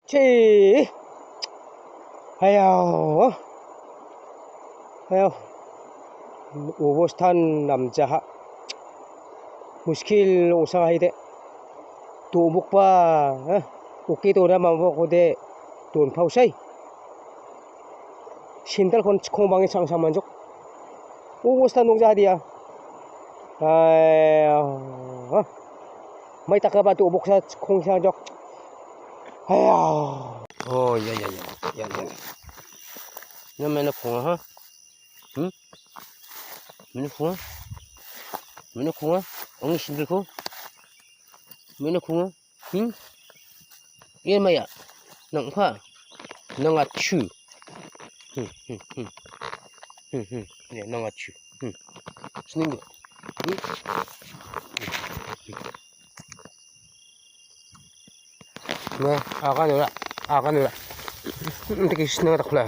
치. 아유. 아유. 오버스탄 남자. 무스킬 오상하이데. 도목바. 오케이 도라만 보고데 돈 파우사이. 신달 건 공방에 상상만족. 오버스탄 농자 하디야. 아유. May takaba tu ubok sa kung siya jok. Ayaw. Oh, yan. Yan. Yan may napunga ha? May napunga? May napunga? Ang isindal ko? May napunga? Yan maya. Nang pa. Nang achu. Yan, nang achu. Sningo. 네, 아가 놀아. Hindi kasi na natakla.